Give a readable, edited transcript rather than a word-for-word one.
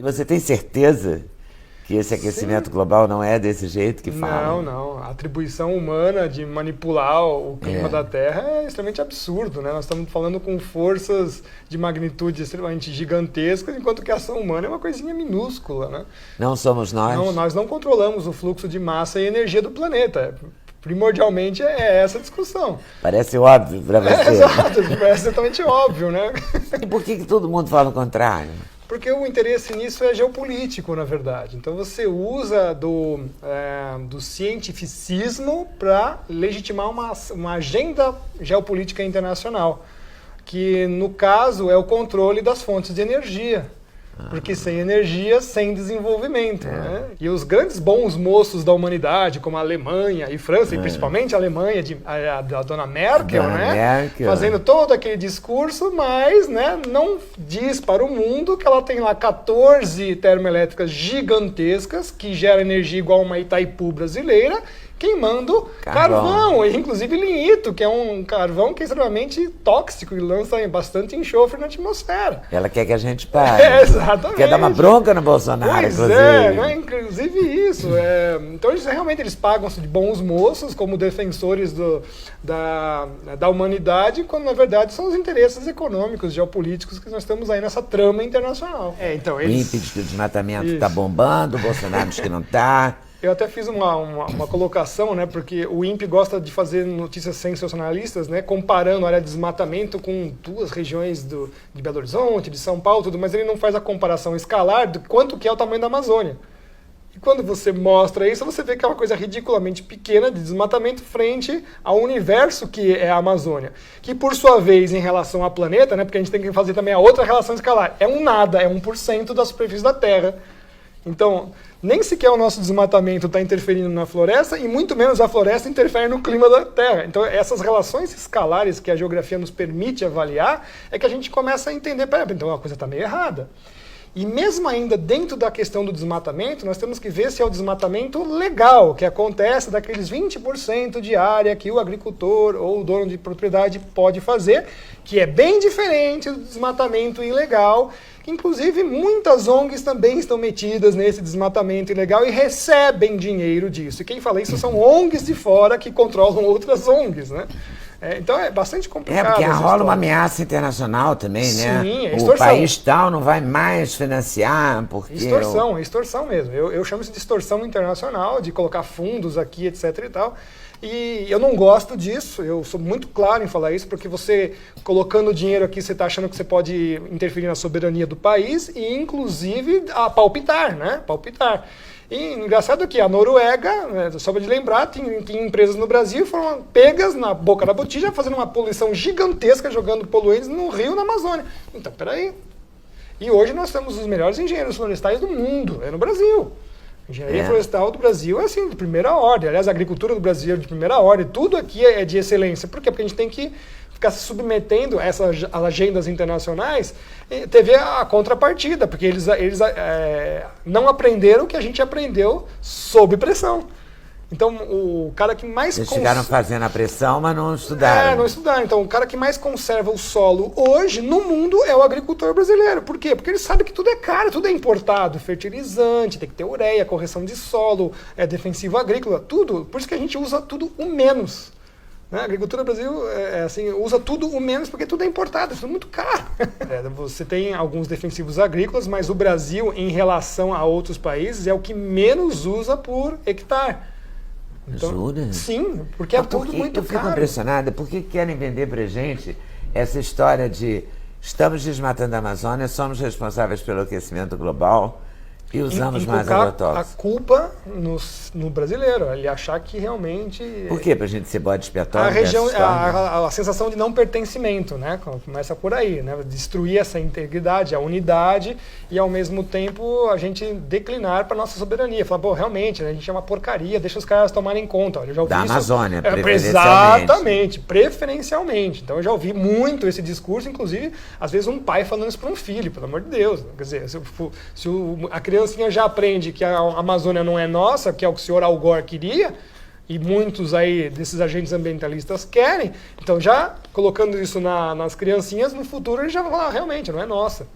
E você tem certeza que esse aquecimento global não é desse jeito que falam? Não. A atribuição humana de manipular o clima da Terra é extremamente absurdo, né? Nós estamos falando com forças de magnitude extremamente gigantescas, enquanto que a ação humana é uma coisinha minúscula, né? Não somos nós? Não, nós não controlamos o fluxo de massa e energia do planeta. Primordialmente é essa a discussão. Parece óbvio para você. Exato, parece totalmente óbvio, né? E por que todo mundo fala o contrário? Porque o interesse nisso é geopolítico, na verdade. Então você usa do cientificismo para legitimar uma agenda geopolítica internacional, que no caso é o controle das fontes de energia. Porque sem energia, sem desenvolvimento. Né? E os grandes bons moços da humanidade, como a Alemanha e França, e principalmente a Alemanha, da dona Merkel, fazendo todo aquele discurso, mas não diz para o mundo que ela tem lá 14 termoelétricas gigantescas, que geram energia igual uma Itaipu brasileira, queimando carvão, inclusive lignito, que é um carvão que é extremamente tóxico e lança bastante enxofre na atmosfera. Ela quer que a gente pare. Exatamente. Quer dar uma bronca no Bolsonaro, pois inclusive. Inclusive isso. Então eles pagam-se de bons moços como defensores da humanidade, quando na verdade são os interesses econômicos, geopolíticos que nós temos aí nessa trama internacional. Então, O INPE diz que o desmatamento está bombando, o Bolsonaro diz que não está. Eu até fiz uma colocação, né, porque o INPE gosta de fazer notícias sensacionalistas, né, comparando a área de desmatamento com duas regiões de Belo Horizonte, de São Paulo, tudo, mas ele não faz a comparação escalar do quanto que é o tamanho da Amazônia. E quando você mostra isso, você vê que é uma coisa ridiculamente pequena de desmatamento frente ao universo que é a Amazônia. Que, por sua vez, em relação ao planeta, né, porque a gente tem que fazer também a outra relação escalar, é um nada, é 1% da superfície da Terra. Então, nem sequer o nosso desmatamento está interferindo na floresta e muito menos a floresta interfere no clima da Terra. Então, essas relações escalares que a geografia nos permite avaliar é que a gente começa a entender, então a coisa está meio errada. E mesmo ainda dentro da questão do desmatamento, nós temos que ver se é o desmatamento legal, que acontece daqueles 20% de área que o agricultor ou o dono de propriedade pode fazer, que é bem diferente do desmatamento ilegal, que inclusive muitas ONGs também estão metidas nesse desmatamento ilegal e recebem dinheiro disso. E quem fala isso são ONGs de fora que controlam outras ONGs, né? Então é bastante complicado. Porque rola uma ameaça internacional também, né? Sim, é extorsão. O país tal não vai mais financiar porque... Extorsão mesmo. Eu chamo isso de extorsão internacional, de colocar fundos aqui, etc e tal. E eu não gosto disso, eu sou muito claro em falar isso, porque você, colocando dinheiro aqui, você está achando que você pode interferir na soberania do país e, inclusive, palpitar, né? Palpitar. E engraçado que a Noruega, só para de lembrar, tem empresas no Brasil que foram pegas na boca da botija, fazendo uma poluição gigantesca, jogando poluentes no rio, na Amazônia. Então, peraí. E hoje nós temos os melhores engenheiros florestais do mundo, é no Brasil. A engenharia florestal do Brasil é assim, de primeira ordem. Aliás, a agricultura do Brasil é de primeira ordem. Tudo aqui é de excelência. Por quê? Porque a gente tem que ficar se submetendo a essas agendas internacionais, teve a contrapartida, porque eles não aprenderam o que a gente aprendeu sob pressão. Então, o cara que mais... Eles ficaram fazendo a pressão, mas não estudaram. Não estudaram. Então, o cara que mais conserva o solo hoje no mundo é o agricultor brasileiro. Por quê? Porque ele sabe que tudo é caro, tudo é importado. Fertilizante, tem que ter ureia, correção de solo, defensivo agrícola, tudo. Por isso que a gente usa tudo o menos. A agricultura do Brasil usa tudo o menos porque tudo é importado, tudo é muito caro. Você tem alguns defensivos agrícolas, mas o Brasil, em relação a outros países, é o que menos usa por hectare. Então, jura? Sim, porque é tudo muito caro. Eu fico impressionada, por que querem vender pra gente essa história de estamos desmatando a Amazônia, somos responsáveis pelo aquecimento global e usamos mais agrotóxicos? A culpa no brasileiro, ele achar que realmente... Por quê? Pra gente ser bode expiatório? A sensação de não pertencimento, né? Começa por aí, né? Destruir essa integridade, a unidade e ao mesmo tempo a gente declinar para nossa soberania. Falar, pô, realmente, né? A gente é uma porcaria, deixa os caras tomarem conta. Olha, eu já ouvi da isso, Amazônia, preferencialmente. Exatamente, preferencialmente. Então eu já ouvi muito esse discurso, inclusive, às vezes um pai falando isso para um filho, pelo amor de Deus. Quer dizer, se a criancinha já aprende que a Amazônia não é nossa, que é o que o senhor Al Gore queria, e muitos aí desses agentes ambientalistas querem, então já colocando isso nas criancinhas, no futuro eles já vão falar, realmente, não é nossa.